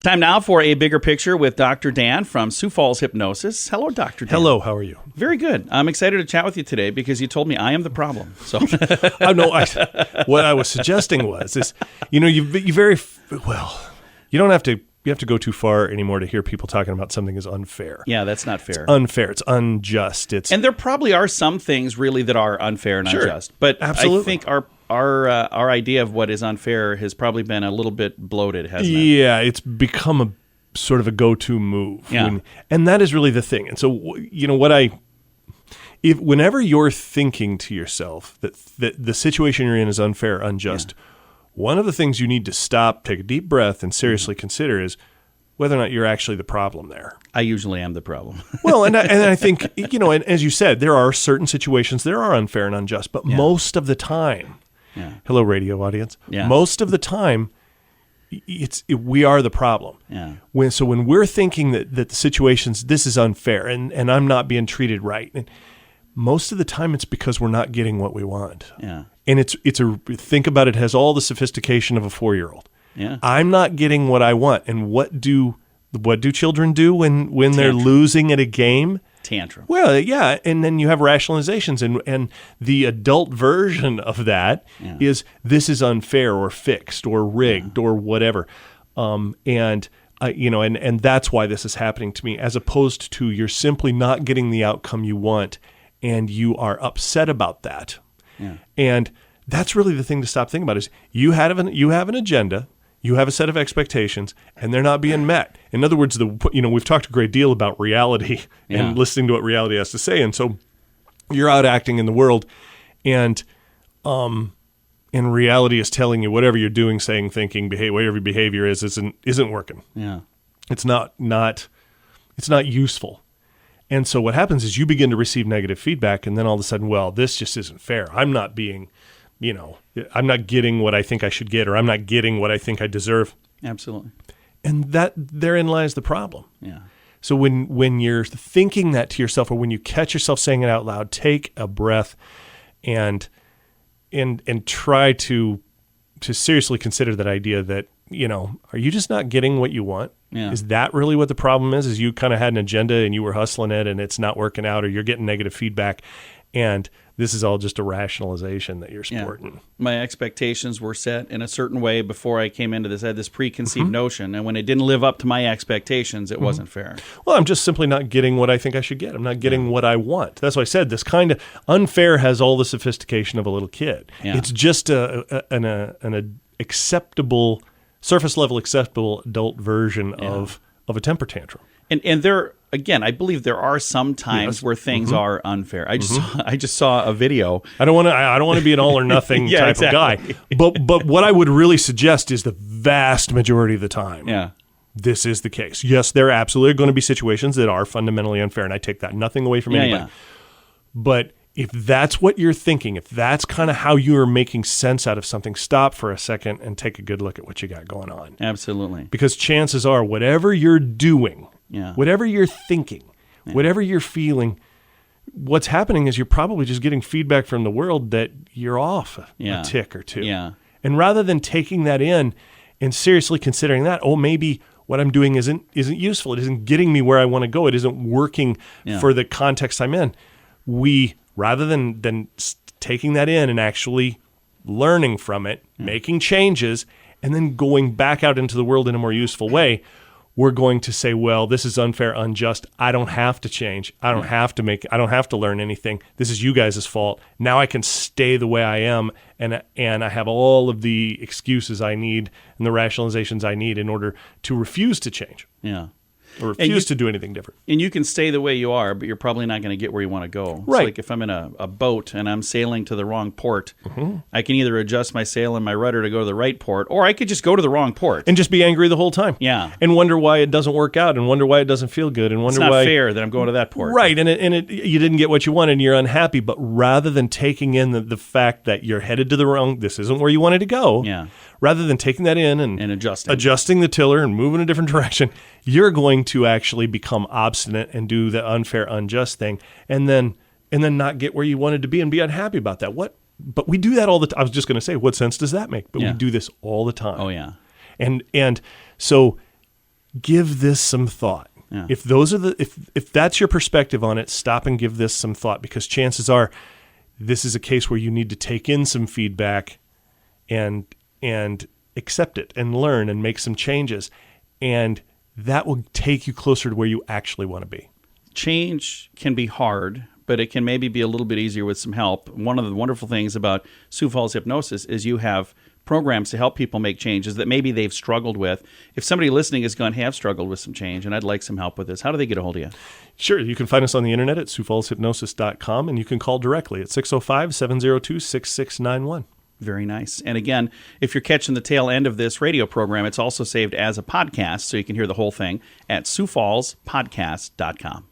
Time now for a bigger picture with Dr. Dan from Sioux Falls Hypnosis. Hello, Dr. Dan. Hello, how are you? Very good. I'm excited to chat with you today because you told me I am the problem. So, what I was suggesting was, you don't have to go too far anymore to hear people talking about something as unfair. Yeah, that's not fair. It's unfair. It's unjust. And there probably are some things really that are unfair and unjust. But absolutely. I think our idea of what is unfair has probably been a little bit bloated, hasn't it? Yeah, it's become a sort of a go-to move. Yeah. And that is really the thing. And so, whenever you're thinking to yourself that the situation you're in is unfair, unjust, one of the things you need to stop, take a deep breath, and seriously consider is whether or not you're actually the problem there. I usually am the problem. Well, and I think, and as you said, there are certain situations that are unfair and unjust, but most of the time, hello, radio audience, most of the time, we are the problem. Yeah. When we're thinking that the situations, this is unfair and I'm not being treated right, and most of the time it's because we're not getting what we want. Yeah. And think about it, has all the sophistication of a 4-year-old. Yeah. I'm not getting what I want. And what do children do when they're losing at a game? Tantrum. Well, yeah, and then you have rationalizations, and the adult version of that is this is unfair or fixed or rigged or whatever, and that's why this is happening to me, as opposed to you're simply not getting the outcome you want, and you are upset about that, and that's really the thing to stop thinking about is you have an agenda. You have a set of expectations, and they're not being met. In other words, we've talked a great deal about reality and listening to what reality has to say. And so you're out acting in the world, and reality is telling you whatever you're doing, saying, thinking, whatever your behavior isn't working. Yeah, it's not useful. And so what happens is you begin to receive negative feedback, and then all of a sudden, well, this just isn't fair. I'm not being I'm not getting what I think I should get, or I'm not getting what I think I deserve. Absolutely. And therein lies the problem. Yeah. So when you're thinking that to yourself, or when you catch yourself saying it out loud, take a breath and try to seriously consider that idea that, are you just not getting what you want? Yeah. Is that really what the problem is? Is you kind of had an agenda and you were hustling it and it's not working out, or you're getting negative feedback, and this is all just a rationalization that you're sporting. Yeah. My expectations were set in a certain way before I came into this. I had this preconceived notion, and when it didn't live up to my expectations, it wasn't fair. Well, I'm just simply not getting what I think I should get. I'm not getting what I want. That's why I said this kind of unfair has all the sophistication of a little kid. Yeah. It's just an acceptable, surface level acceptable adult version of a temper tantrum. And there, again, I believe there are some times where things are unfair. I just saw a video. I don't want to be an all or nothing type of guy. But what I would really suggest is the vast majority of the time, this is the case. Yes, there are absolutely going to be situations that are fundamentally unfair, and I take that nothing away from anybody. Yeah. But if that's what you're thinking, if that's kind of how you're making sense out of something, stop for a second and take a good look at what you got going on. Absolutely. Because chances are, whatever you're doing, whatever you're thinking, whatever you're feeling, what's happening is you're probably just getting feedback from the world that you're off a tick or two. Yeah. And rather than taking that in and seriously considering that, maybe what I'm doing isn't useful. It isn't getting me where I want to go. It isn't working for the context I'm in. Rather than taking that in and actually learning from it, making changes, and then going back out into the world in a more useful way, we're going to say, well, this is unfair, unjust. I don't have to change. I don't have to learn anything. This is you guys' fault. Now I can stay the way I am, and I have all of the excuses I need and the rationalizations I need in order to refuse to change. Yeah. Or refuse to do anything different. And you can stay the way you are, but you're probably not going to get where you want to go. Right. It's like if I'm in a boat and I'm sailing to the wrong port, I can either adjust my sail and my rudder to go to the right port, or I could just go to the wrong port. And just be angry the whole time. Yeah. And wonder why it doesn't work out, and wonder why it doesn't feel good, and wonder why... It's not fair that I'm going to that port. Right, and you didn't get what you wanted, and you're unhappy, but rather than taking in the fact that you're headed to the wrong, this isn't where you wanted to go, rather than taking that in and adjusting the tiller and moving a different direction, you're going to actually become obstinate and do the unfair, unjust thing, and then not get where you wanted to be and be unhappy about that. But we do that all the time. I was just going to say, what sense does that make? But we do this all the time. Oh, yeah. And so give this some thought. Yeah. If those are if that's your perspective on it, stop and give this some thought, because chances are this is a case where you need to take in some feedback and accept it and learn and make some changes, and that will take you closer to where you actually want to be. Change can be hard, but it can maybe be a little bit easier with some help. One of the wonderful things about Sioux Falls Hypnosis is you have programs to help people make changes that maybe they've struggled with. If somebody listening is going to have struggled with some change and I'd like some help with this, how do they get a hold of you? Sure. You can find us on the internet at SiouxFallsHypnosis.com, and you can call directly at 605-702-6691. Very nice. And again, if you're catching the tail end of this radio program, it's also saved as a podcast, so you can hear the whole thing at SiouxFallsPodcast.com.